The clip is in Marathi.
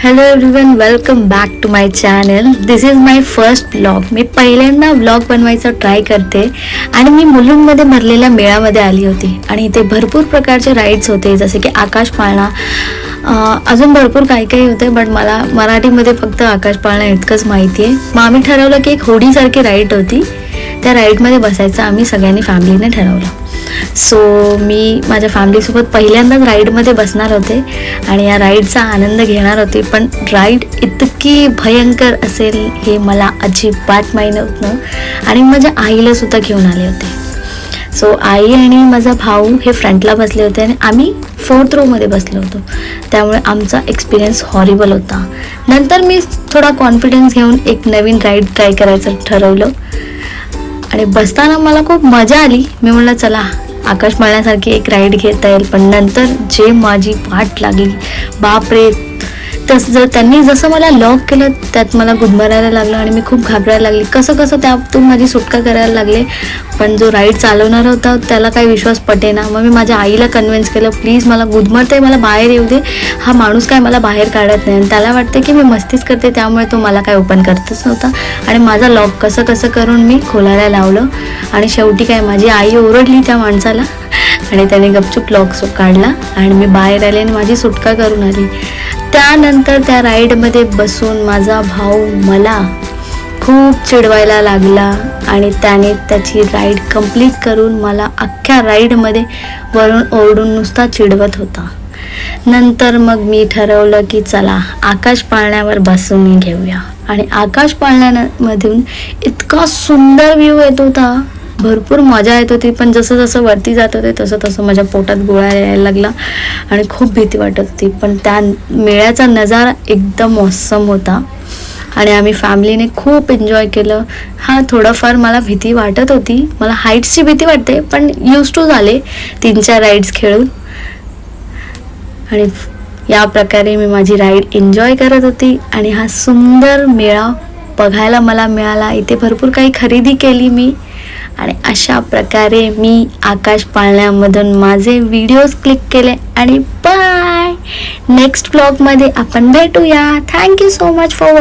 Hello everyone, welcome back to my channel. This is my first blog. मी पहिल्यांदा ब्लॉग बनवायचा ट्राय करते आणि मी मुलुंडमध्ये भरलेल्या मेळ्यामध्ये आली होती आणि इथे भरपूर प्रकारचे राईड्स होते, जसे की आकाश पाळणा, अजून भरपूर काही काही होते, बट मला मराठीमध्ये फक्त आकाश पाळणा इतकंच माहिती आहे. मग आम्ही ठरवलं की एक होडीसारखी राईड होती, त्या राईडमध्ये बसायचं आम्ही सगळ्यांनी फॅमिलीने ठरवलं. सो मी माझ्या फॅमिलीसोबत पहिल्यांदाच राईडमध्ये बसणार होते आणि या राईडचा आनंद घेणार होते. पण राईड इतकी भयंकर असेल हे मला अजिबात माहीत नव्हतं आणि माझ्या आईला सुद्धा घेऊन आले होते. सो आई आणि माझा भाऊ हे फ्रंटला बसले होते आणि आम्ही 4th रोमध्ये बसलो होतो, त्यामुळे आमचा एक्सपिरियन्स हॉरिबल होता. नंतर मी थोडा कॉन्फिडन्स घेऊन एक नवीन राईड ट्राय करायचं ठरवलं आणि बसताना मला खूप मजा आली. मी म्हणलं चला आकाश पाळण्यासारखी एक राईड घेता येईल. पण नंतर जे माझी वाट लागली, बापरे, त्यांनी जसं मला लॉक केलं त्यात मला गुदमरायला लागलं आणि मी खूप घाबरायला लागली. कसं त्यातून माझी सुटका करायला लागले. पण जो राईड चालवणार होता त्याला काही विश्वास पटेना. मग मी माझ्या आईला कन्व्हिन्स केलं, प्लीज मला गुदमरते, मला बाहेर येऊ दे, हा माणूस काय मला बाहेर काढत नाही आणि त्याला वाटते की मी मस्तीच करते, त्यामुळे तो मला काय ओपन करतच नव्हता. आणि माझा लॉक कसं करून मी खोलायला लावलं आणि शेवटी काय माझी आई ओरडली त्या माणसाला आणि त्याने गपचूप लॉक काढला आणि मी बाहेर आले आणि माझी सुटका करून आली. त्यानंतर त्या राईडमध्ये बसून माझा भाऊ मला खूप चिडवायला लागला आणि त्याने त्याची राईड कंप्लीट करून मला अख्ख्या राईडमध्ये वरून ओरडून नुसता चिडवत होता. नंतर मग मी ठरवलं की चला आकाश पाळण्यावर बसून घेऊया आणि आकाश पाळण्यामधून इतका सुंदर व्ह्यू येत होता, भरपूर मजा येत होती. पण जसं वरती जात होते तसं माझ्या पोटात गोळा यायला लागला आणि खूप भीती वाटत होती. पण त्या मेळ्याचा नजारा एकदम ऑसम होता आणि आम्ही फॅमिलीने खूप एन्जॉय केलं. थोडंफार मला भीती वाटत होती, मला हाईट्सची भीती वाटते, पण यूज टू झाले 3-4 राईड्स खेळून आणि या प्रकारे मी माझी राईड एन्जॉय करत होती आणि हा सुंदर मेळा बघायला मला मिळाला. इथे भरपूर काही खरेदी केली मी आणि अशा प्रकारे मी आकाश पाळण्यामधून माझे व्हिडिओज क्लिक केले आणि बाय. नेक्स्ट ब्लॉगमध्ये आपण भेटूया. Thank you so much for